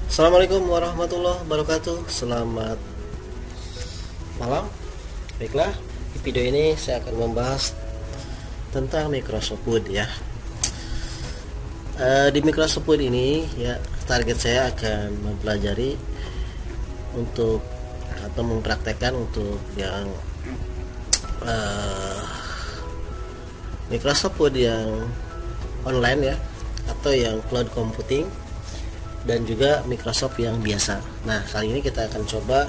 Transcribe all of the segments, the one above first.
Assalamualaikum warahmatullahi wabarakatuh. Selamat malam. Baiklah, di video ini saya akan membahas tentang Microsoft Word ya. Di Microsoft Word ini ya, target saya akan mempelajari untuk atau mempraktekkan untuk yang Microsoft Word yang online ya, atau yang cloud computing, dan juga Microsoft yang biasa. Nah, kali ini kita akan coba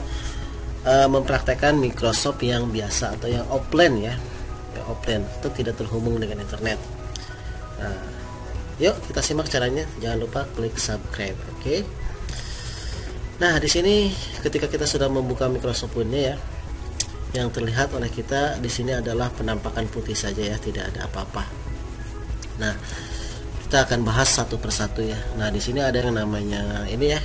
mempraktekkan Microsoft yang biasa atau yang offline ya, offline atau tidak terhubung dengan internet. Nah, yuk kita simak caranya. Jangan lupa klik subscribe, oke? Nah, di sini ketika kita sudah membuka Microsoft Word-nya ya, yang terlihat oleh kita di sini adalah penampakan putih saja ya, tidak ada apa-apa. Nah, kita akan bahas satu persatu ya. Nah, di sini ada yang namanya ini ya,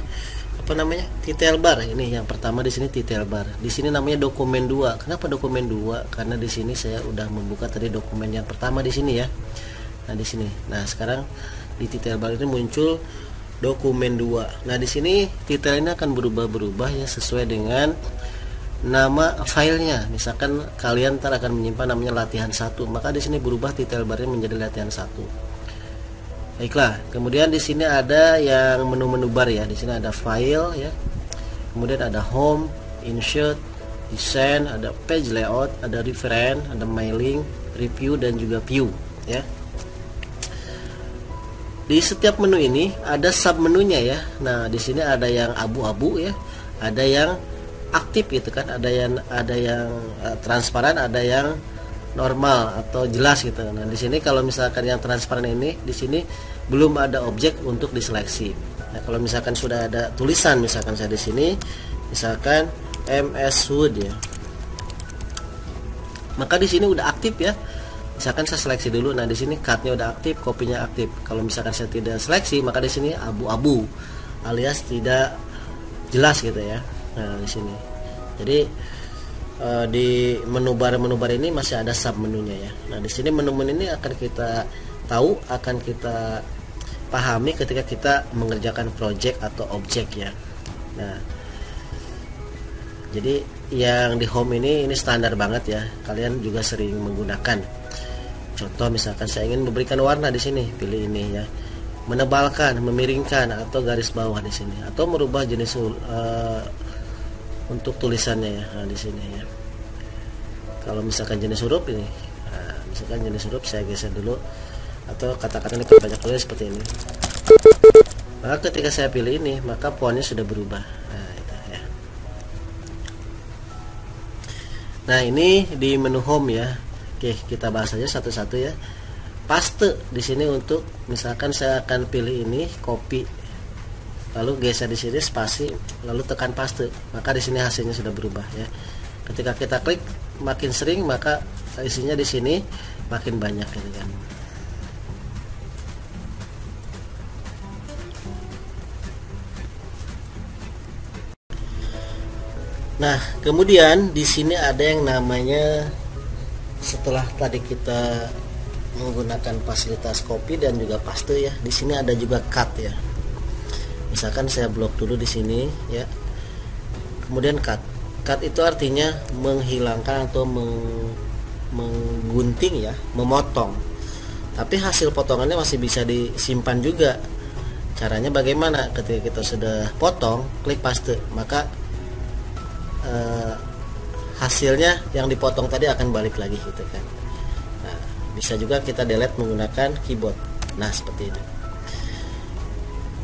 apa namanya, title bar. Ini yang pertama di sini title bar. Di sini namanya dokumen 2. Kenapa dokumen 2? Karena di sini saya udah membuka tadi dokumen yang pertama di sini ya. Nah, di sini. Nah, sekarang di title bar ini muncul dokumen 2. Nah, di sini title ini akan berubah-berubah ya, sesuai dengan nama filenya. Misalkan kalian ntar akan menyimpan namanya latihan 1, maka di sini berubah title barnya menjadi latihan 1. Baiklah, kemudian di sini ada yang menu-menu bar ya. Di sini ada file ya. Kemudian ada home, insert, design, ada page layout, ada reference, ada mailing, review, dan juga view ya. Di setiap menu ini ada sub menunya ya. Nah, di sini ada yang abu-abu ya, ada yang aktif gitu kan, ada yang transparan, ada yang normal atau jelas gitu. Nah, di sini kalau misalkan yang transparan ini, di sini belum ada objek untuk diseleksi. Nah, kalau misalkan sudah ada tulisan, misalkan saya di sini, misalkan MS Word ya, maka di sini udah aktif ya. Misalkan saya seleksi dulu. Nah, di sini cutnya udah aktif, kopinya aktif. Kalau misalkan saya tidak seleksi, maka di sini abu-abu alias tidak jelas gitu ya. Nah, di sini. Jadi di menu bar ini masih ada sub menunya ya. Nah, di sini menu-menu ini akan kita tahu, akan kita pahami ketika kita mengerjakan project atau objek ya. Nah, jadi yang di home ini standar banget ya, kalian juga sering menggunakan. Contoh misalkan saya ingin memberikan warna di sini, pilih ini ya, menebalkan, memiringkan, atau garis bawah di sini, atau merubah jenis untuk tulisannya ya. Nah, di sini ya. Kalau misalkan jenis huruf ini, nah, misalkan jenis huruf saya geser dulu, atau kata-kata ini banyak tulis seperti ini. Maka ketika saya pilih ini, maka fontnya sudah berubah. Nah, itu ya. Nah, ini di menu home ya. Oke, kita bahas saja satu-satu ya. Paste di sini untuk misalkan saya akan pilih ini, copy, lalu geser di sini spasi, lalu tekan paste, maka di sini hasilnya sudah berubah ya. Ketika kita klik makin sering, maka isinya di sini makin banyak gitu kan. Nah, kemudian di sini ada yang namanya, setelah tadi kita menggunakan fasilitas copy dan juga paste ya, di sini ada juga cut ya. Misalkan saya blok dulu di sini ya. Kemudian cut. Cut itu artinya menghilangkan atau menggunting ya, memotong. Tapi hasil potongannya masih bisa disimpan juga. Caranya bagaimana? Ketika kita sudah potong, klik paste, maka hasilnya yang dipotong tadi akan balik lagi gitu kan. Nah, bisa juga kita delete menggunakan keyboard. Nah, seperti itu.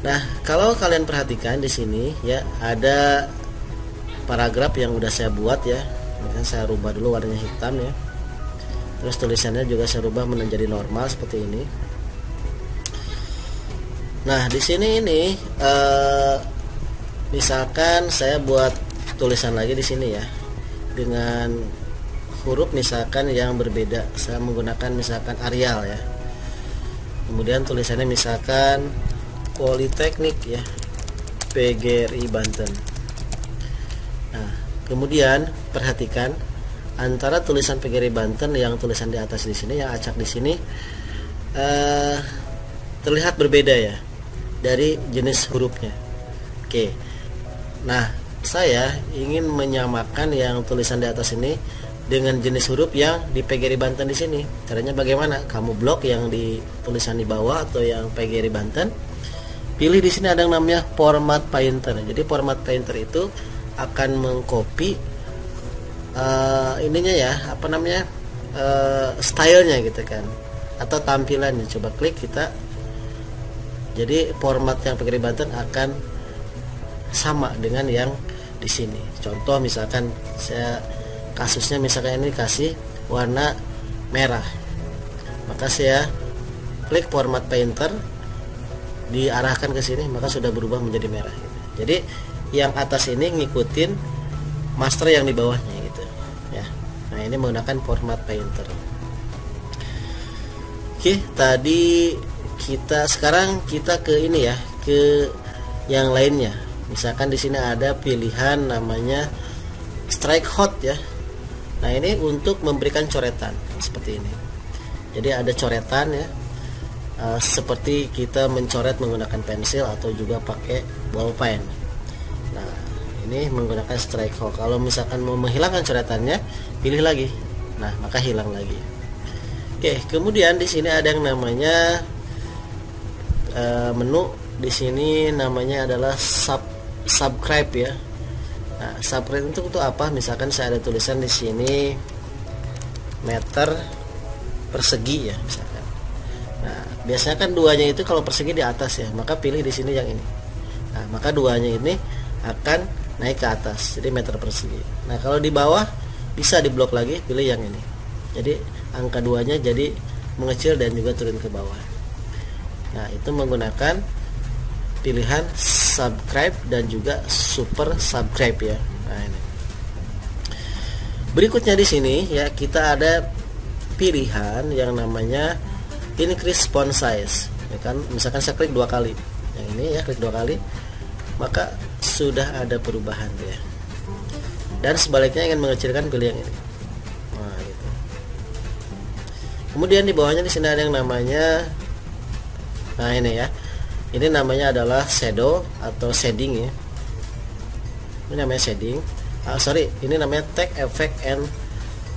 Nah, kalau kalian perhatikan di sini ya, ada paragraf yang udah saya buat ya. Misalkan saya rubah dulu warnanya hitam ya. Terus tulisannya juga saya rubah menjadi normal seperti ini. Nah, di sini ini misalkan saya buat tulisan lagi di sini ya, dengan huruf misalkan yang berbeda. Saya menggunakan misalkan Arial ya. Kemudian tulisannya misalkan Politeknik ya, PGRI Banten. Nah, kemudian perhatikan antara tulisan PGRI Banten yang tulisan di atas di sini, yang acak di sini, terlihat berbeda ya dari jenis hurufnya. Oke. Nah, saya ingin menyamakan yang tulisan di atas ini dengan jenis huruf yang di PGRI Banten di sini. Caranya bagaimana? Kamu blok yang di tulisan di bawah atau yang PGRI Banten. Pilih di sini ada yang namanya Format Painter. Jadi Format Painter itu akan mengcopy ininya ya, apa namanya? Stylenya gitu kan. Atau tampilannya. Coba klik kita. Jadi format yang PGRI Banten akan sama dengan yang di sini. Contoh misalkan kasusnya misalkan ini kasih warna merah, maka saya klik Format Painter, diarahkan ke sini, maka sudah berubah menjadi merah gitu. Jadi yang atas ini ngikutin master yang di bawahnya gitu ya. Nah, ini menggunakan Format Painter. Oke, tadi sekarang kita ke ini ya, ke yang lainnya. Misalkan di sini ada pilihan namanya Strike Hot ya. Nah, ini untuk memberikan coretan seperti ini. Jadi ada coretan ya, seperti kita mencoret menggunakan pensil atau juga pakai ballpen. Nah, ini menggunakan Strike Hot. Kalau misalkan mau menghilangkan coretannya, pilih lagi. Nah, maka hilang lagi. Oke, kemudian di sini ada yang namanya menu. Di sini namanya adalah subscribe ya. Nah, subscribe itu apa? Misalkan saya ada tulisan di sini meter persegi ya misalkan. Nah, biasanya kan duanya itu kalau persegi di atas ya, maka pilih di sini yang ini. Nah, maka duanya ini akan naik ke atas, jadi meter persegi. Nah, kalau di bawah bisa diblok lagi, pilih yang ini. Jadi angka duanya jadi mengecil dan juga turun ke bawah. Nah, itu menggunakan pilihan subscribe dan juga super subscribe ya. Nah, ini. Berikutnya di sini ya, kita ada pilihan yang namanya increase font size. Ya kan, misalkan saya klik 2 kali. Yang ini ya, klik 2 kali, maka sudah ada perubahan ya. Dan sebaliknya ingin mengecilkan, pilih yang ini. Nah, gitu. Kemudian di bawahnya di sini ada yang namanya, nah ini ya. Ini namanya adalah shadow atau shading ya. Ini namanya shading. Ini namanya text effect and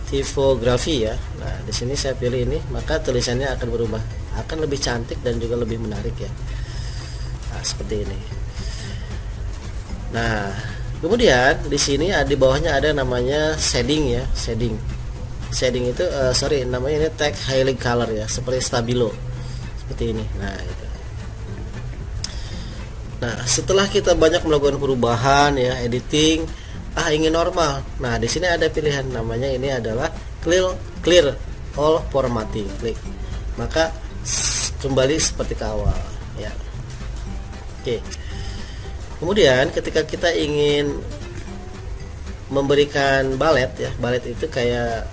typography ya. Nah, di sini saya pilih ini, maka tulisannya akan berubah, akan lebih cantik dan juga lebih menarik ya. Nah, seperti ini. Nah, kemudian di sini di bawahnya ada namanya shading ya, shading. Shading itu namanya ini text highlight color ya, seperti stabilo. Seperti ini. Nah, itu. Nah, setelah kita banyak melakukan perubahan ya, editing, ingin normal. Nah, di sini ada pilihan namanya ini adalah clear all formatting. Klik. Maka kembali seperti ke awal ya. Oke. Kemudian ketika kita ingin memberikan balet ya, balet itu kayak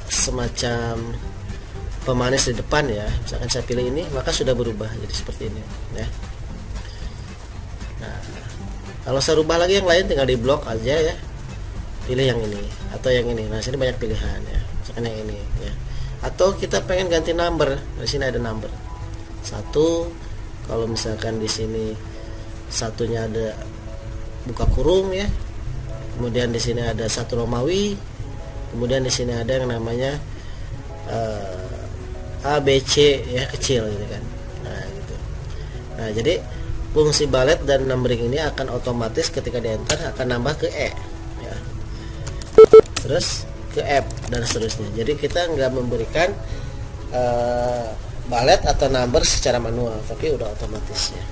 semacam pemanis di depan ya. Misalkan saya pilih ini, maka sudah berubah jadi seperti ini ya. Nah, kalau saya rubah lagi yang lain tinggal di blok aja ya, pilih yang ini atau yang ini. Nah, sini banyak pilihan ya, misalkan yang ini ya. Atau kita pengen ganti number, di sini ada number 1. Kalau misalkan di sini satunya ada buka kurung ya, kemudian di sini ada 1 Romawi, kemudian di sini ada yang namanya A B C ya, kecil gitu kan. Nah, gitu. Nah, jadi fungsi balet dan numbering ini akan otomatis ketika di enter akan nambah ke E ya. Terus ke F dan seterusnya. Jadi kita nggak memberikan balet atau number secara manual, tapi udah otomatis ya.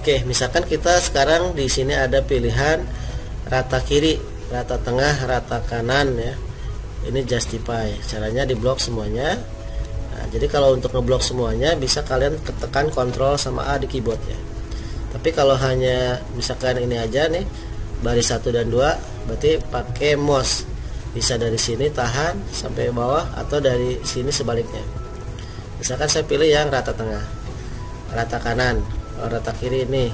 Oke, misalkan kita sekarang di sini ada pilihan rata kiri, rata tengah, rata kanan ya. Ini justify. Caranya diblok semuanya. Nah, jadi kalau untuk ngeblok semuanya bisa kalian tekan Ctrl sama A di keyboard ya. Tapi kalau hanya misalkan ini aja nih, baris 1 dan 2, berarti pakai mouse. Bisa dari sini tahan sampai bawah atau dari sini sebaliknya. Misalkan saya pilih yang rata tengah, rata kanan. Kalau rata kiri ini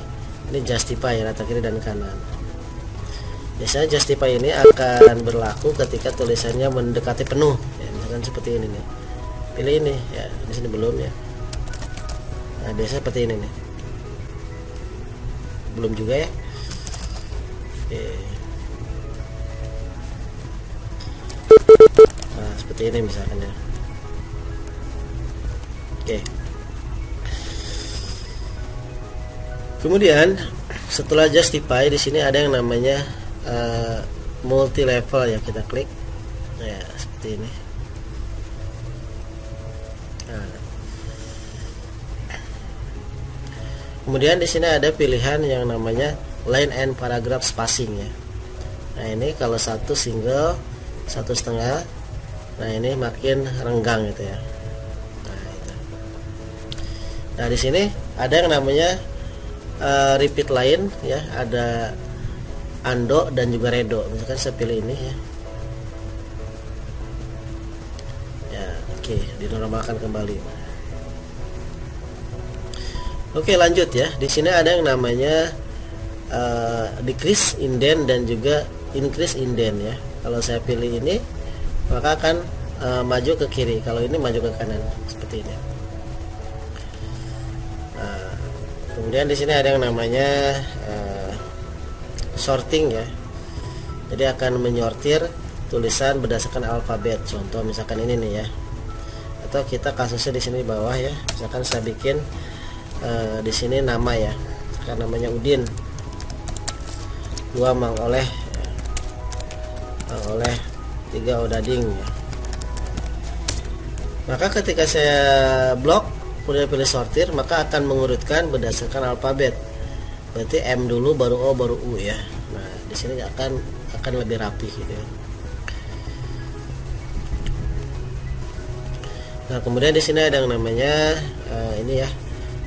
justify, rata kiri dan kanan. Biasanya justify ini akan berlaku ketika tulisannya mendekati penuh ya, misalkan seperti ini nih. Pilih ini ya, di sini belum ya. Nah, biasanya seperti ini nih. belum juga ya. Oke. Nah, seperti ini misalkan ya. Oke. Kemudian setelah justify, di sini ada yang namanya multi level ya, kita klik ya seperti ini. Nah, kemudian di sini ada pilihan yang namanya line and paragraph spacing ya. Nah ini kalau satu single, 1,5, nah ini makin renggang gitu ya. Nah di sini ada yang namanya repeat line ya, ada undo dan juga redo. Misalkan saya pilih ini ya. Ya, oke, dinormalkan kembali. Oke, lanjut ya. Di sini ada yang namanya decrease indent dan juga increase indent ya. Kalau saya pilih ini, maka akan maju ke kiri. Kalau ini maju ke kanan seperti ini. Kemudian di sini ada yang namanya sorting ya. Jadi akan menyortir tulisan berdasarkan alfabet. Contoh misalkan ini nih ya. Atau kita kasusnya di sini bawah ya. Misalkan saya bikin di sini nama ya. Kan namanya Udin. 2 Mang Oleh. Mang Oleh 3 Odading ya. Maka ketika saya blok kemudian pilih sortir, maka akan mengurutkan berdasarkan alfabet. Berarti M dulu, baru O, baru U ya. Nah di sini akan lebih rapi gitu ya. Nah kemudian di sini ada yang namanya ini ya,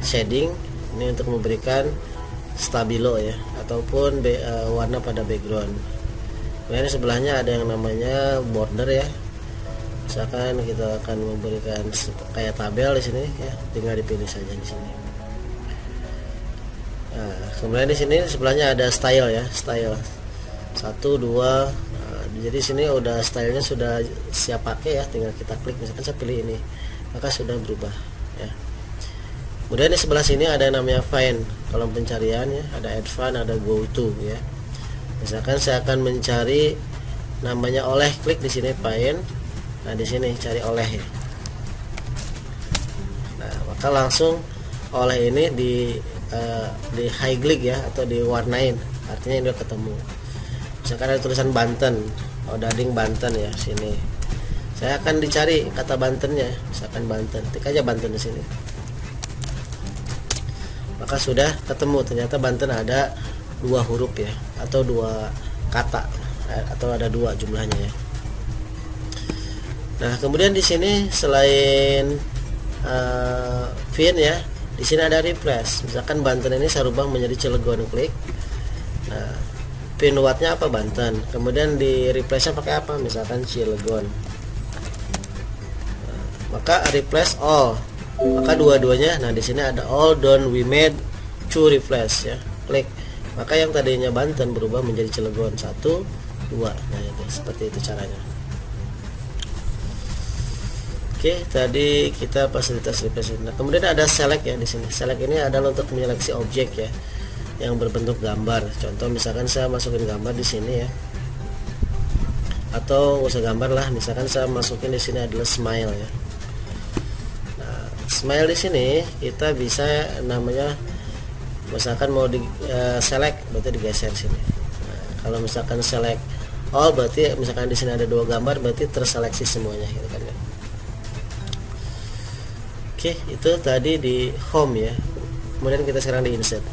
shading. Ini untuk memberikan stabilo ya, ataupun warna pada background. Kemudian di sebelahnya ada yang namanya border ya. Misalkan kita akan memberikan kayak tabel di sini ya, tinggal dipilih saja di sini. Nah, kemudian di sini sebelahnya ada style ya, style 1, 2. Nah, jadi sini udah stylenya sudah siap pakai ya, tinggal kita klik. Misalkan saya pilih ini, maka sudah berubah ya. Kemudian di sebelah sini ada yang namanya find, kolom pencarian ya, ada advance, ada go to ya. Misalkan saya akan mencari namanya Oleh, klik di sini find. Nah di sini cari Oleh ya. Nah maka langsung Oleh ini di highlight ya, atau diwarnain, artinya ini udah ketemu. Misalkan ada tulisan Banten, Odading Banten ya, sini saya akan dicari kata Bantennya, misalkan Banten, tik aja Banten di sini, maka sudah ketemu. Ternyata Banten ada 2 huruf ya, atau 2 kata, atau ada 2 jumlahnya ya. Nah kemudian di sini selain fin ya, di sini ada refresh. Misalkan Banten ini saya rubah menjadi Cilegon, klik. Nah pin wattnya apa, Banten. Kemudian di replace-nya pakai apa, misalkan Cilegon. Nah, maka replace all, maka dua-duanya. Nah di sini ada all done we made to refresh ya, klik. Maka yang tadinya Banten berubah menjadi Cilegon 1, 2. Nah itu seperti itu caranya. Oke, tadi kita fasilitas replace. Nah, kemudian ada select ya di sini. Select ini adalah untuk menyeleksi objek ya, yang berbentuk gambar. Contoh misalkan saya masukin gambar di sini ya, atau usah gambar lah. Misalkan saya masukin di sini adalah smile ya. Nah, smile di sini kita bisa namanya, misalkan mau di select, berarti digeser sini. Nah, kalau misalkan select all, berarti misalkan di sini ada 2 gambar, berarti terseleksi semuanya gitu kan ya. Oke, itu tadi di home ya. Kemudian kita sekarang di insert.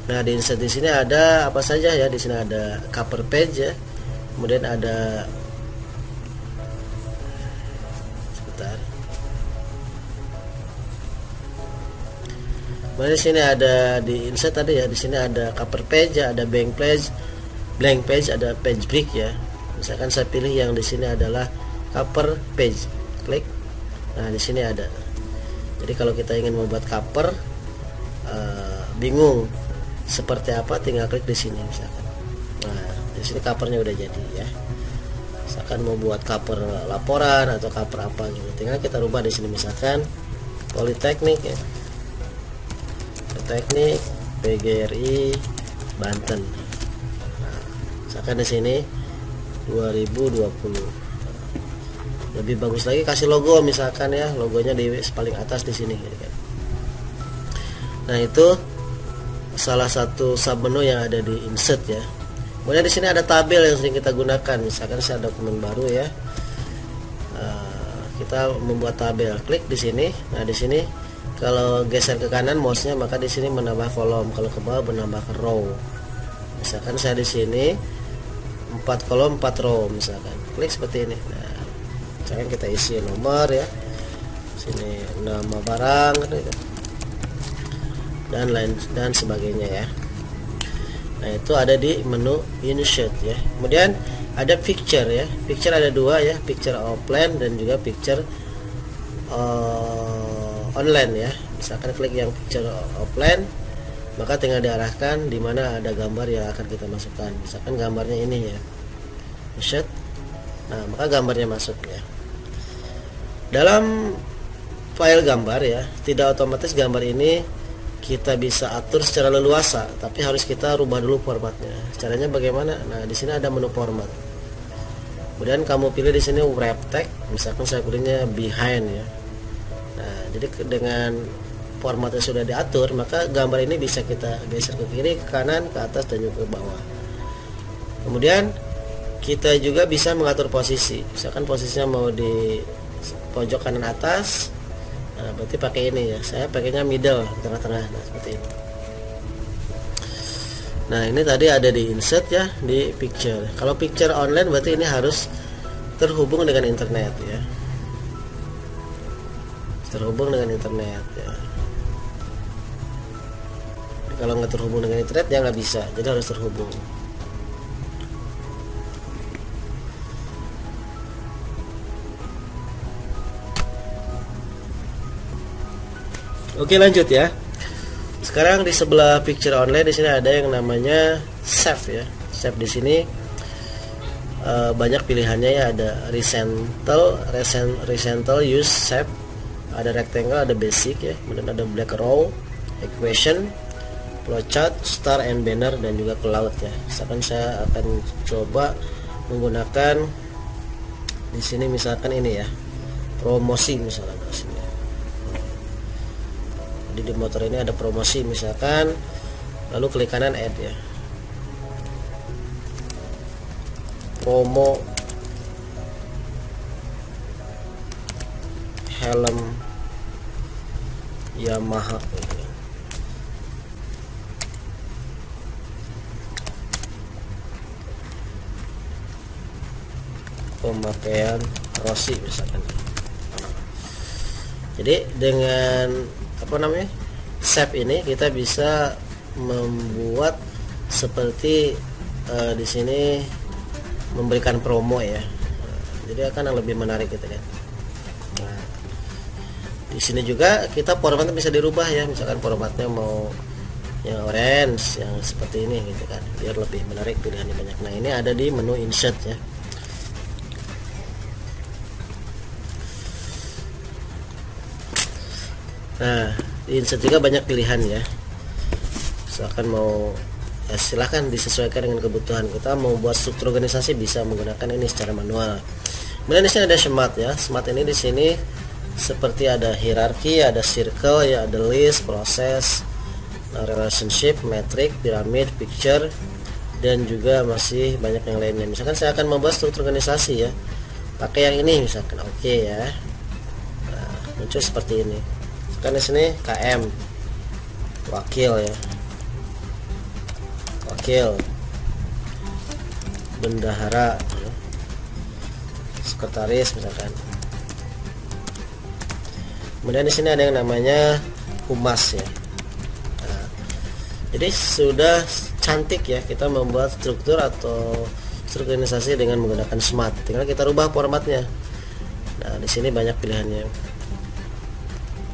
Nah, di insert di sini ada apa saja ya? Di sini ada cover page ya. Kemudian ada sebentar. Kemudian di sini ada di insert tadi ya. Di sini ada cover page ya, ada blank page, ada page break ya. Misalkan saya pilih yang di sini adalah cover page, klik. Nah, di sini ada. Jadi kalau kita ingin membuat cover, bingung seperti apa, tinggal klik di sini misalkan. Nah, di sini covernya udah jadi ya. Misalkan mau buat cover laporan atau cover apa gitu, tinggal kita rubah di sini, misalkan Politeknik ya. Politeknik PGRI Banten. Nah, misalkan di sini 2020. Lebih bagus lagi kasih logo, misalkan ya, logonya di paling atas di sini gitu kan. Nah, itu salah satu submenu yang ada di insert ya. Kemudian di sini ada tabel yang sering kita gunakan. Misalkan saya dokumen baru ya. Kita membuat tabel. Klik di sini. Nah, di sini kalau geser ke kanan mouse-nya, maka di sini menambah kolom. Kalau ke bawah menambah ke row. Misalkan saya di sini 4 kolom 4 row misalkan. Klik seperti ini. Nah, misalkan kita isi nomor ya. Sini nama barang gitu. Dan lain dan sebagainya ya. Nah, itu ada di menu insert ya. Kemudian ada picture ya. Picture ada dua ya, picture offline dan juga picture online ya. Misalkan klik yang picture offline, maka tinggal diarahkan di mana ada gambar yang akan kita masukkan. Misalkan gambarnya ini ya. Insert. Nah, maka gambarnya masuk ya. Dalam file gambar ya, tidak otomatis gambar ini kita bisa atur secara leluasa, tapi harus kita rubah dulu formatnya. Caranya bagaimana? Nah, di sini ada menu format. Kemudian kamu pilih di sini wrap text, misalkan saya pilihnya behind ya. Nah, jadi dengan formatnya sudah diatur, maka gambar ini bisa kita geser ke kiri, ke kanan, ke atas dan juga ke bawah. Kemudian kita juga bisa mengatur posisi. Misalkan posisinya mau di pojok kanan atas. Nah, berarti pakai ini ya. Saya pakainya middle, tengah-tengah. Nah, seperti ini. Nah, ini tadi ada di insert ya, di picture. Kalau picture online berarti ini harus terhubung dengan internet ya. Terhubung dengan internet ya. Kalau nggak terhubung dengan internet ya nggak bisa. Jadi harus terhubung. Oke, lanjut ya. Sekarang di sebelah picture online di sini ada yang namanya save ya. Save di sini banyak pilihannya ya. Ada rectangle, use save, ada rectangle, ada basic ya. Kemudian ada black row, equation, flowchart, star and banner dan juga cloud ya. Misalkan saya akan coba menggunakan di sini misalkan ini ya. Promosi misalkan di sini. Di motor ini ada promosi misalkan, lalu klik kanan add ya, promo helm Yamaha pemakaian Rossi misalkan. Jadi dengan save ini kita bisa membuat seperti di sini memberikan promo ya. Jadi akan lebih menarik gitu kan. Nah, di sini juga kita formatnya bisa dirubah ya. Misalkan formatnya mau yang orange, yang seperti ini gitu kan, biar lebih menarik, pilihannya banyak. Nah, ini ada di menu insert ya. Nah, di insert juga banyak pilihan ya. Misalkan mau ya silahkan disesuaikan dengan kebutuhan. Kita mau buat struktur organisasi bisa menggunakan ini secara manual. Kemudian di sini ada smart ya. Smart ini di sini seperti ada hierarki, ada circle ya, ada list, proses, relationship, metric, pyramid, picture dan juga masih banyak yang lainnya. Misalkan saya akan membuat struktur organisasi ya. Pakai yang ini misalkan. Oke ya. Nah, muncul seperti ini. Kan di sini KM wakil ya, wakil bendahara ya. Sekretaris misalkan. Kemudian di sini ada yang namanya humas ya. Nah, jadi sudah cantik ya kita membuat struktur atau struktur organisasi dengan menggunakan smart. Tinggal kita rubah formatnya. Nah, di sini banyak pilihannya.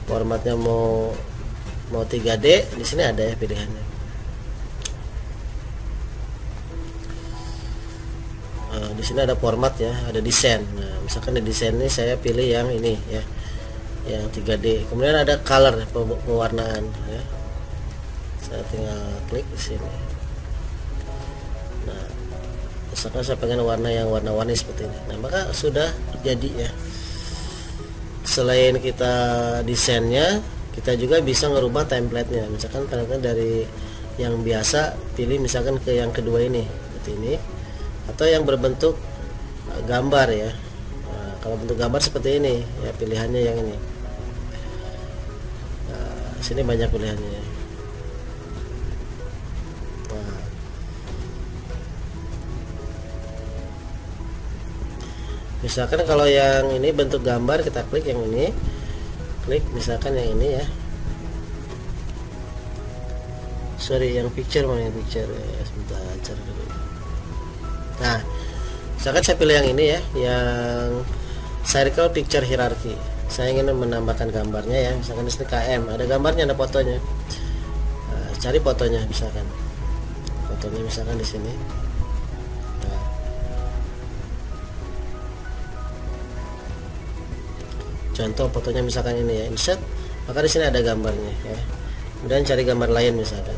Formatnya mau 3D, di sini ada ya pilihannya. Di sini ada format ya, ada desain. Nah, misalkan di desain ini saya pilih yang ini ya, yang 3D. Kemudian ada color, pewarnaan ya. saya tinggal klik di sini. Nah, misalkan saya pengen warna yang warna-warni seperti ini, nah maka sudah jadi ya. Selain kita desainnya, kita juga bisa ngerubah template-nya. Misalkan kadang-kadang dari yang biasa pilih misalkan ke yang kedua ini seperti ini, atau yang berbentuk gambar ya. Nah, kalau bentuk gambar seperti ini ya, pilihannya yang ini. Nah, sini banyak pilihannya. Nah, misalkan kalau yang ini bentuk gambar, kita klik yang ini, klik misalkan yang ini ya. Sorry, yang picture, mana yang picture ya, sebentar cari dulu. Nah, misalkan saya pilih yang ini ya, yang circle picture hierarchy. Saya ingin menambahkan gambarnya ya, misalkan di sini KM, ada gambarnya, ada fotonya. Nah, cari fotonya misalkan. Fotonya misalkan di sini. Nah, contoh fotonya misalkan ini ya, insert, maka di sini ada gambarnya ya. Kemudian cari gambar lain misalkan.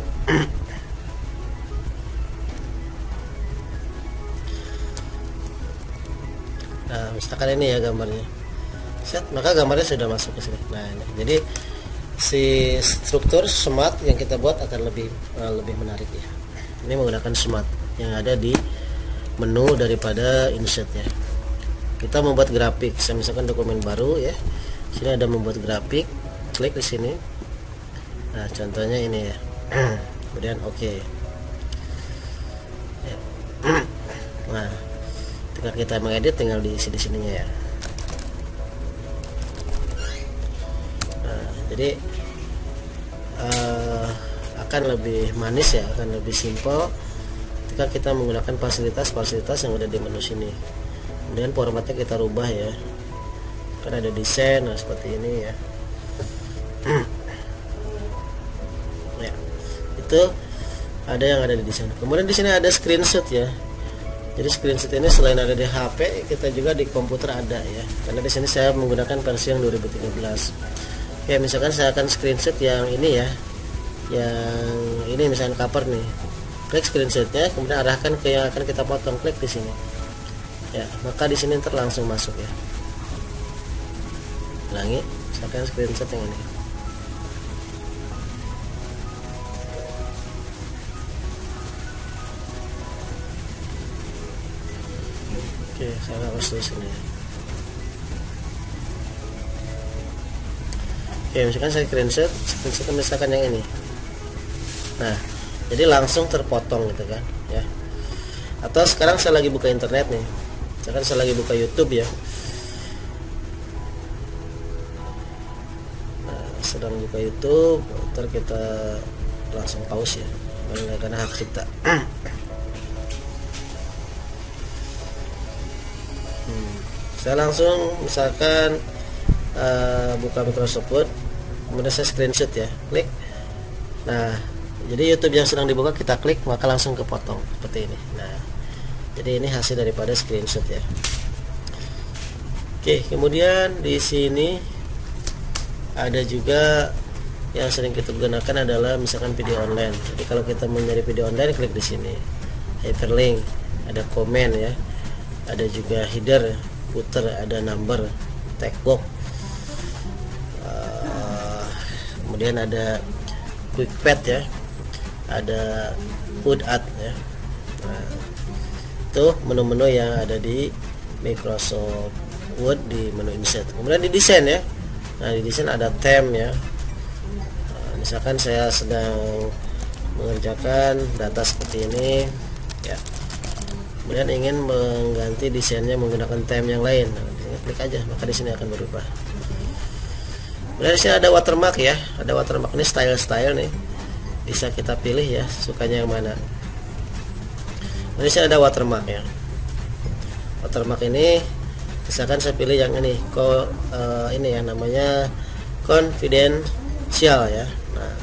Nah, misalkan ini ya gambarnya. Set, maka gambarnya sudah masuk ke sini. Nah, ini. Jadi si struktur smart yang kita buat akan lebih menarik ya. Ini menggunakan smart yang ada di menu daripada insert ya. Kita membuat grafik. Saya misalkan dokumen baru ya. Sini ada membuat grafik. Klik di sini. Nah, contohnya ini ya. Kemudian oke. Ya. Nah, ketika kita mengedit tinggal diisi di sininya ya. Nah, jadi akan lebih manis ya, akan lebih simpel ketika kita menggunakan fasilitas-fasilitas yang ada di menu sini. Kemudian formatnya kita rubah ya. Kan ada desain, nah seperti ini ya. Ya, itu ada yang ada di desain. Kemudian di sini ada screenshot ya. Jadi screenshot ini selain ada di HP, kita juga di komputer ada ya. Karena di sini saya menggunakan versi yang 2013. Oke, misalkan saya akan screenshot yang ini ya. Yang ini misalnya cover nih. Klik screenshotnya, kemudian arahkan ke yang akan kita potong. Klik di sini. Ya, maka di sini ntar langsung masuk ya. Ulangi, misalkan screenshot yang ini. Oke, saya hapus di sini. Oke, misalkan saya screenshot misalkan yang ini. Nah, jadi langsung terpotong gitu kan, ya. Atau sekarang saya lagi buka internet nih. Misalkan saya lagi buka YouTube ya. Nah, sedang buka YouTube, ntar kita langsung pause ya, karena hak cipta. Saya langsung misalkan buka Microsoft Word, kemudian saya screenshot ya, klik. Nah, jadi YouTube yang sedang dibuka kita klik, maka langsung kepotong seperti ini. Nah, jadi ini hasil daripada screenshot ya. Oke, kemudian di sini ada juga yang sering kita gunakan adalah misalkan video online. Jadi kalau kita mau nyari video online, klik di sini, hyperlink, ada komen ya, ada juga header, footer, ada number, text box, kemudian ada quick pad ya, ada hood art ya. Nah, itu menu-menu yang ada di Microsoft Word di menu insert. Kemudian di desain ya. Nah, di desain ada theme ya. Nah, misalkan saya sedang mengerjakan data seperti ini ya. Kemudian ingin mengganti desainnya menggunakan theme yang lain. Nah, klik aja, maka di sini akan berubah. Kemudian di sini ada watermark ya. Ada watermark, ini style-style nih. Bisa kita pilih ya, sukanya yang mana. Di sini ada watermark ya. Watermark ini misalkan saya pilih yang ini, ini ya namanya confidential ya. Nah,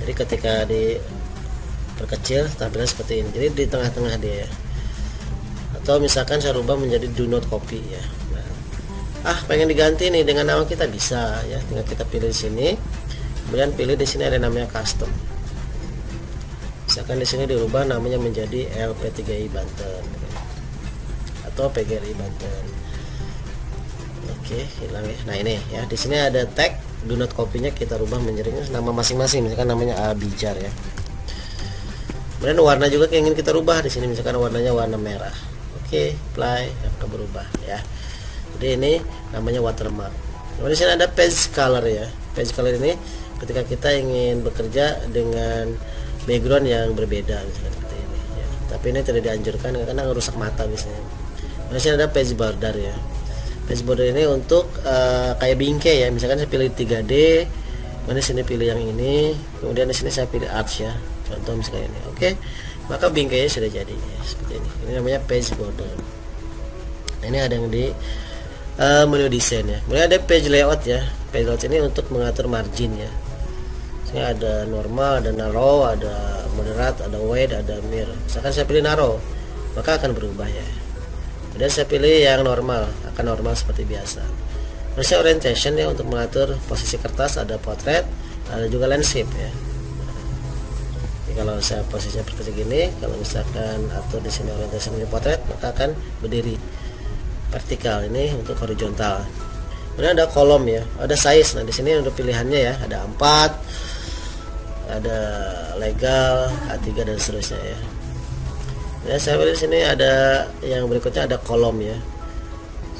jadi ketika diperkecil tampilan seperti ini. Jadi di tengah-tengah dia ya. Atau misalkan saya rubah menjadi do not copy ya. Nah, pengen diganti nih dengan nama kita bisa ya. Tinggal kita pilih di sini. Kemudian pilih di sini ada namanya custom. Misalkan di sini dirubah namanya menjadi LP3I Banten atau PGRI Banten. Oke, hilang ya. Nah ini ya, di sini ada tag do not copy-nya kita rubah menjadi nama masing-masing, misalkan namanya Abijar ya. Kemudian warna juga ingin kita rubah di sini, misalkan warnanya warna merah. Oke, apply, akan berubah ya. Jadi ini namanya watermark. Kemudian di sini ada page color ya. Page color ini ketika kita ingin bekerja dengan background yang berbeda misalkan seperti ini ya. Tapi ini tidak dianjurkan karena merusak mata misalnya. Kemudian di sini ada page border ya. Page border ini untuk kayak bingkai ya. Misalkan saya pilih 3D, kemudian di sini pilih yang ini, kemudian di sini saya pilih arch ya. Contoh misalnya ini. Oke. Maka bingkainya sudah jadi ya, seperti ini. Ini namanya page border. Nah, ini ada yang di menu desain ya. Kemudian ada page layout ya. Page layout ini untuk mengatur margin ya. Ini ada normal, ada narrow, ada moderate, ada wide, ada mirror. Misalkan saya pilih narrow, maka akan berubah ya. Kemudian saya pilih yang normal, akan normal seperti biasa. Terus orientation ya, untuk mengatur posisi kertas, ada portrait, ada juga landscape ya. Jadi, kalau saya posisinya seperti gini, kalau misalkan atur di sini orientation ini portrait, maka akan berdiri vertikal. Ini untuk horizontal. Kemudian ada kolom ya, ada size. Nah di sini untuk pilihannya ya, ada 4, ada legal, A3 dan seterusnya ya. Ya saya pilih di sini ada yang berikutnya, ada kolom ya.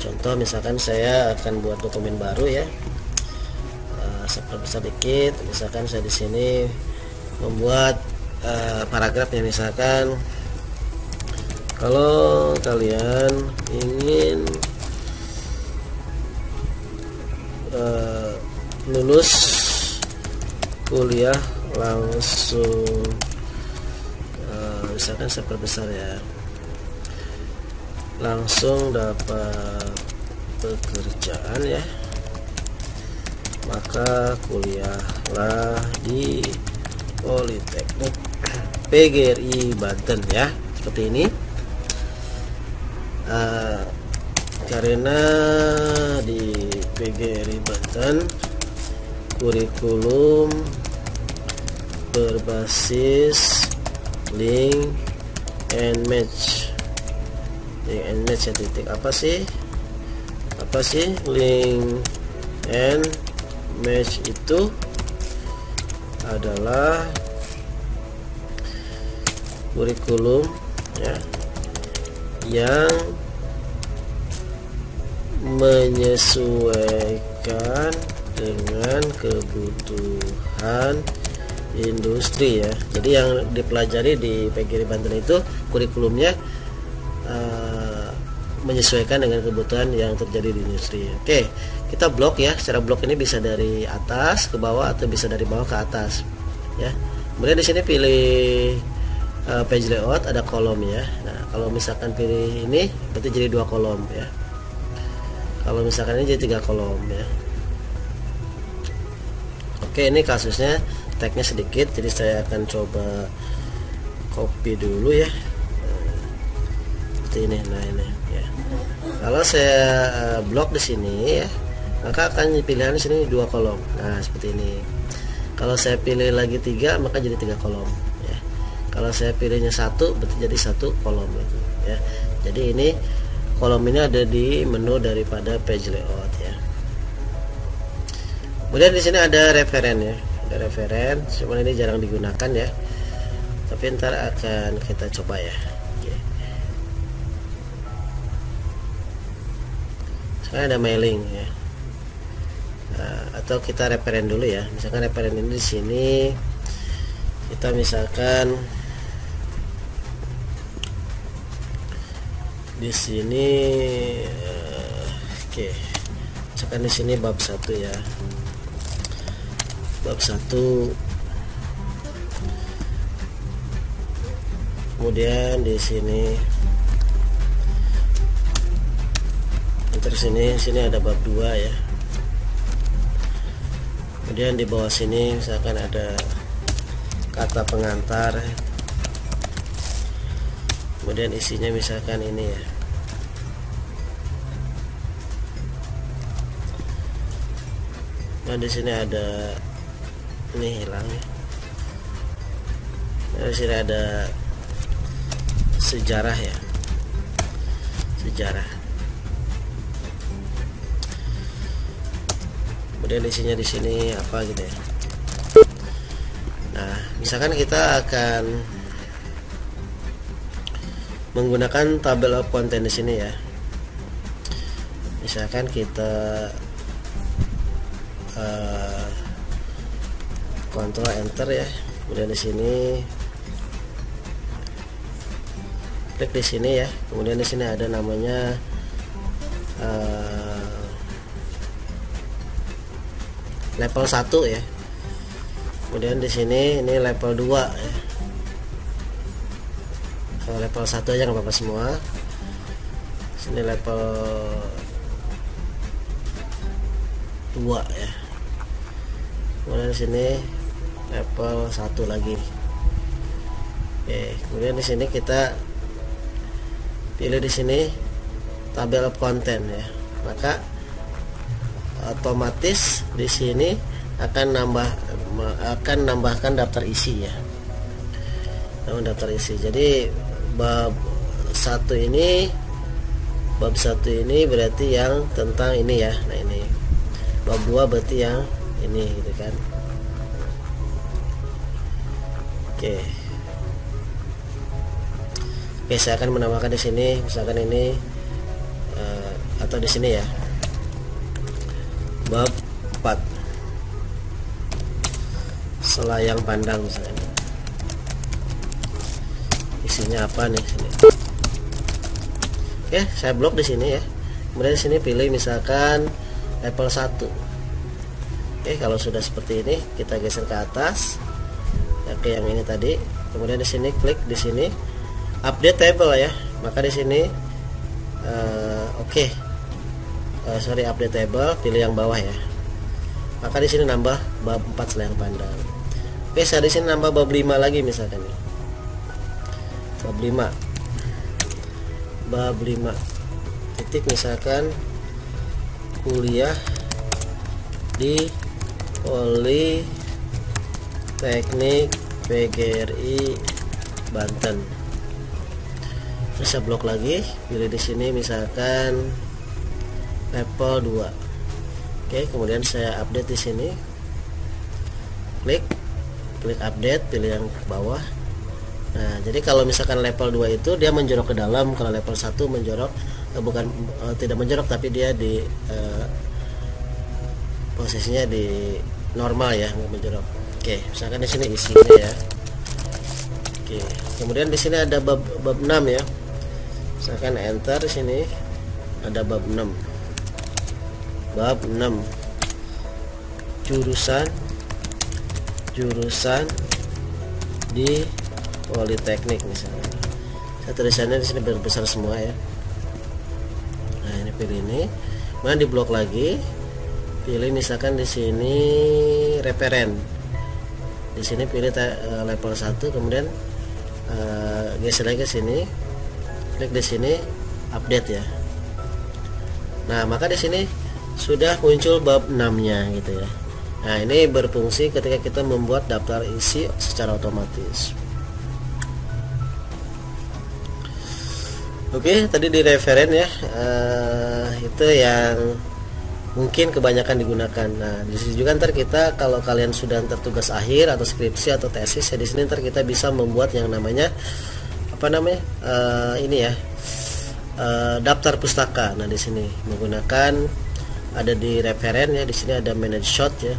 Contoh misalkan saya akan buat dokumen baru ya. Saya perbesar dikit, misalkan saya di sini membuat paragraf ya, misalkan kalau kalian ingin lulus kuliah langsung, misalkan saya perbesar ya, langsung dapat pekerjaan ya, maka kuliahlah di Politeknik PGRI Banten ya, seperti ini. Karena di PGRI Banten kurikulum berbasis link and match. Link and match ya, titik apa sih link and match itu adalah kurikulum ya yang menyesuaikan dengan kebutuhan industri ya. Jadi yang dipelajari di PGRI Banten itu kurikulumnya menyesuaikan dengan kebutuhan yang terjadi di industri. Oke, kita blok ya. Secara blok ini bisa dari atas ke bawah atau bisa dari bawah ke atas ya. Kemudian di sini pilih page layout, ada kolom ya. Nah kalau misalkan pilih ini berarti jadi 2 kolom ya. Kalau misalkan ini jadi 3 kolom ya. Oke, ini kasusnya tagnya sedikit, jadi saya akan coba copy dulu ya, seperti ini. Nah ini ya, kalau saya blok di sini ya, maka akan pilihan di sini 2 kolom. Nah seperti ini. Kalau saya pilih lagi 3, maka jadi 3 kolom ya. Kalau saya pilihnya 1, berarti jadi 1 kolom gitu ya. Jadi ini kolom ini ada di menu daripada page layout ya. Kemudian di sini ada referen ya, ada referen, cuman ini jarang digunakan ya, tapi ntar akan kita coba ya. Sekarang ada mailing ya. Atau kita referen dulu ya. Misalkan referen ini di sini kita misalkan di sini oke. Misalkan di sini bab 1 ya. Bab 1. Kemudian di sini terus sini ada bab 2 ya. Kemudian di bawah sini misalkan ada kata pengantar. Kemudian isinya misalkan ini ya. Nah di sini ada ini hilang ya. Di sini ada sejarah ya, sejarah. Kemudian isinya di sini apa gitu ya. Nah, misalkan kita akan menggunakan table of content di sini ya. Misalkan kita Ctrl Enter ya. Kemudian di sini klik di sini ya. Kemudian di sini ada namanya level 1 ya. Kemudian di sini ini level 2 ya. Level 1 aja nggak apa-apa semua. Sini level 2 ya. Kemudian di sini level 1 lagi. Oke, kemudian di sini kita pilih di sini table of content ya. Maka otomatis di sini akan nambahkan daftar isi ya. Daftar isi. Jadi bab 1 ini berarti yang tentang ini ya. Nah, ini bab 2 berarti yang ini gitu kan. Oke, saya akan menambahkan di sini, misalkan ini atau di sini ya, bab 4 selayang pandang misalnya. Isinya apa nih sini? Oke, saya blok di sini ya. Kemudian di sini pilih misalkan level 1. Oke, kalau sudah seperti ini kita geser ke atas. Oke, yang ini tadi. Kemudian di sini klik di sini update table ya. Maka di sini update table, pilih yang bawah ya. Maka di sini nambah bab 4 selayang pandang. Oke, saya di sini nambah bab 5 lagi misalkan nih. Bab 5 titik misalkan kuliah di Politeknik PGRI Banten. Terus saya blok lagi, pilih di sini misalkan level 2. Oke, kemudian saya update di sini. Klik update, pilih yang ke bawah. Nah, jadi kalau misalkan level 2 itu dia menjorok ke dalam, kalau level 1 menjorok tidak menjorok tapi dia di posisinya di normal ya, nggak menjorok. Oke, misalkan di sini isinya ya. Oke, kemudian di sini ada bab 6 ya. Misalkan enter di sini ada bab 6. Bab 6 jurusan di Politeknik misalnya. Saya tulisannya di sini besar semua ya. Nah, ini pilih ini. Kemudian di blok lagi, pilih misalkan di sini referen. Di sini pilih level 1, kemudian geser lagi ke sini. Klik di sini update ya. Nah, maka di sini sudah muncul bab 6-nya gitu ya. Nah, ini berfungsi ketika kita membuat daftar isi secara otomatis. Oke, tadi di referen ya, itu yang mungkin kebanyakan digunakan. Nah, di sini juga ntar kita kalau kalian sudah ntar tugas akhir atau skripsi atau tesis ya, di sini ntar kita bisa membuat yang namanya daftar pustaka. Nah, di sini menggunakan ada di referen ya, di sini ada manage shot ya,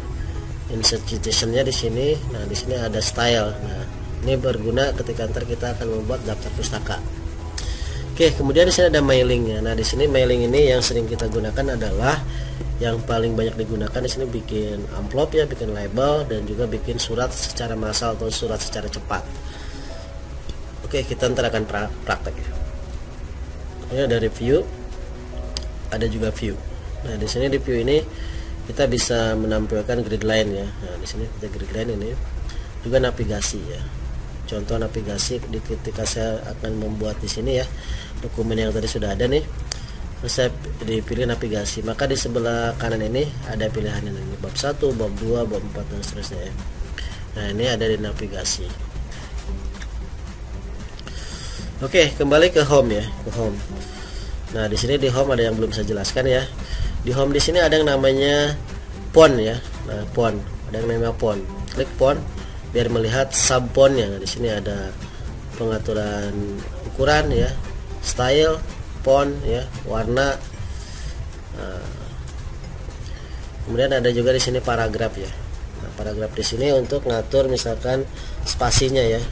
insert citationnya di sini. Nah, di sini ada style. Nah, ini berguna ketika ntar kita akan membuat daftar pustaka. Oke, kemudian di sini ada mailingnya. Nah, di sini mailing ini yang sering kita gunakan adalah yang paling banyak digunakan di sini bikin amplop ya, bikin label, dan juga bikin surat secara massal atau surat secara cepat. Oke, kita ntar akan praktek ya. Ini ada review, ada juga view. Nah, di sini di view ini kita bisa menampilkan grid line ya. Nah, di sini kita grid line ini juga navigasi ya. Contoh navigasi ketika saya akan membuat di sini ya, dokumen yang tadi sudah ada nih. Terus saya dipilih navigasi, maka di sebelah kanan ini ada pilihan ini, bab 1, bab 2, bab 4 dan seterusnya ya. Nah, ini ada di navigasi. Oke, kembali ke home ya, ke home. Nah, di sini di home ada yang belum saya jelaskan ya. Di home di sini ada yang namanya font ya. Nah, font, ada yang namanya font. Klik font biar melihat sub fontnya. Nah, di sini ada pengaturan ukuran ya, style, font ya, warna. Nah, kemudian ada juga di sini paragraf ya. Nah, paragraf di sini untuk ngatur misalkan spasinya ya,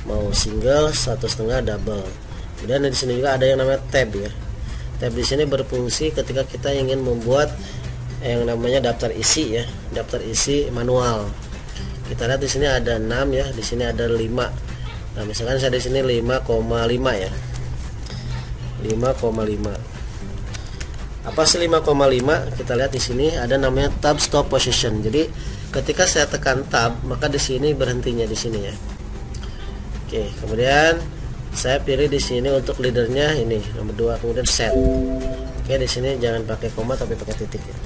mau single, 1,5, double. Kemudian di sini juga ada yang namanya tab ya. Tab di sini berfungsi ketika kita ingin membuat yang namanya daftar isi ya, daftar isi manual. Kita lihat di sini ada 6 ya, di sini ada 5. Nah, misalkan saya di sini 5,5 ya. 5,5. Apa sih 5,5? Kita lihat di sini ada namanya tab stop position. Jadi ketika saya tekan tab, maka di sini berhentinya di sini ya. Oke, kemudian saya pilih di sini untuk leadernya ini nomor 2, kemudian set. Oke, di sini jangan pakai koma tapi pakai titik ya.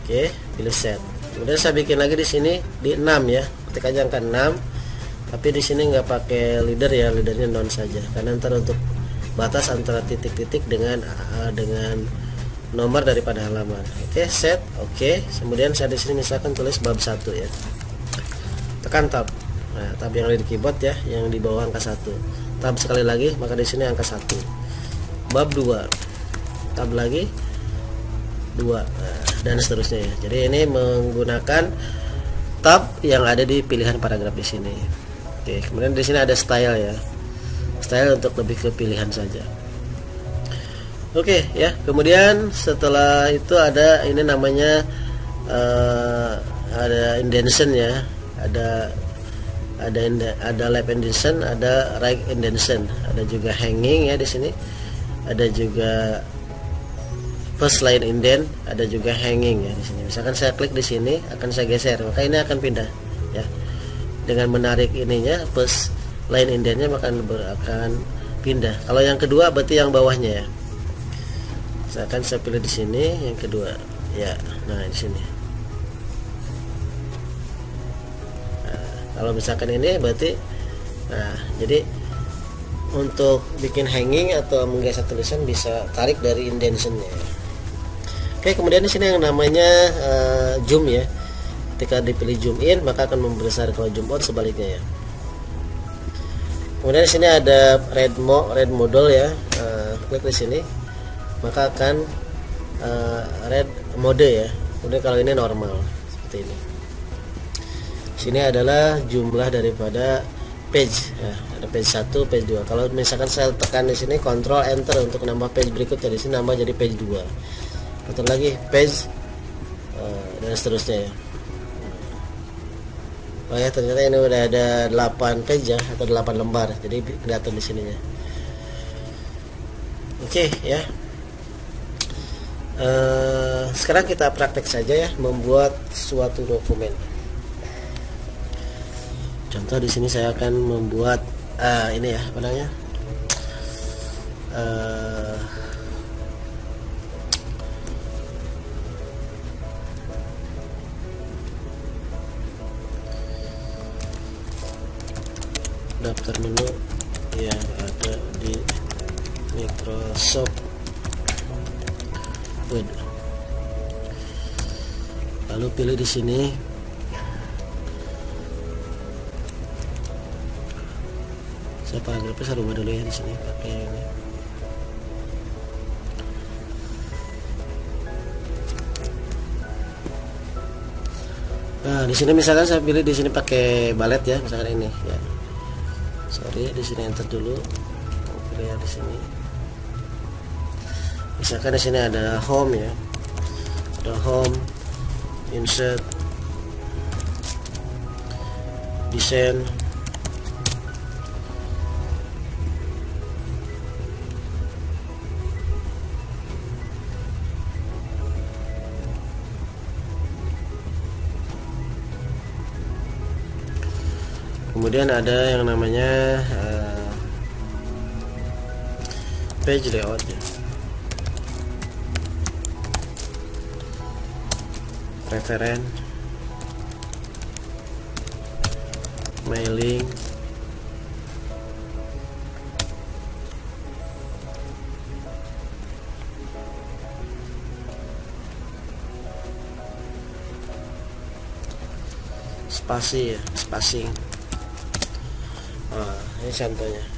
Oke, pilih set. Kemudian saya bikin lagi di sini di 6 ya. Ketik aja angka 6. Tapi di sini nggak pakai leader ya, leadernya non saja. Karena ntar untuk batas antara titik-titik dengan nomor daripada halaman. Oke, set. Oke, kemudian saya di sini misalkan tulis bab 1 ya. Tekan tab. Nah, tab yang ada di keyboard ya, yang di bawah angka 1. Tab sekali lagi, maka di sini angka 1. Bab 2. Tab lagi 2. Nah, dan seterusnya ya. Jadi ini menggunakan tab yang ada di pilihan paragraf di sini. Oke, kemudian di sini ada style ya. Style untuk lebih ke pilihan saja. Oke ya. Kemudian setelah itu ada ini namanya ada indentation ya. Ada left indentation, ada right indentation, ada juga hanging ya di sini, ada juga first line indent, ada juga hanging ya di sini. Misalkan saya klik di sini, akan saya geser, maka ini akan pindah ya. Dengan menarik ininya first line indentnya maka akan pindah. Kalau yang kedua berarti yang bawahnya ya. Misalkan saya pilih di sini yang kedua ya. Nah di sini. Kalau misalkan ini berarti, nah jadi untuk bikin hanging atau menggeser tulisan bisa tarik dari indentionnya. Oke, kemudian di sini yang namanya zoom ya. Ketika dipilih zoom in maka akan membesar, kalau zoom out sebaliknya ya. Kemudian di sini ada red model ya. Klik di sini maka akan red mode ya. Kemudian kalau ini normal seperti ini. Sini adalah jumlah daripada page ya, ada page 1, page 2. Kalau misalkan saya tekan di sini Ctrl Enter untuk nambah page berikutnya, di sini nambah jadi page 2. Atau lagi page dan seterusnya ya. Oh ya, ternyata ini udah ada 8 page ya, atau 8 lembar. Jadi kelihatan di sininya. Oke ya. Sekarang kita praktek saja ya membuat suatu dokumen. Contoh di sini saya akan membuat ini ya, apa namanya? Daftar menu yang ada di Microsoft Word. Lalu pilih di sini paragrafnya saya rubah dulu ya di sini pakai ini. Nah, di sini misalkan saya pilih di sini pakai balet ya, misalkan ini ya. Sorry, di sini enter dulu. Pilih ya di sini. Misalkan di sini ada home ya. Ada home, insert, desain. Kemudian ada yang namanya page layout ya. Referen, mailing, spasi ya, spacing. Nah, ini contohnya.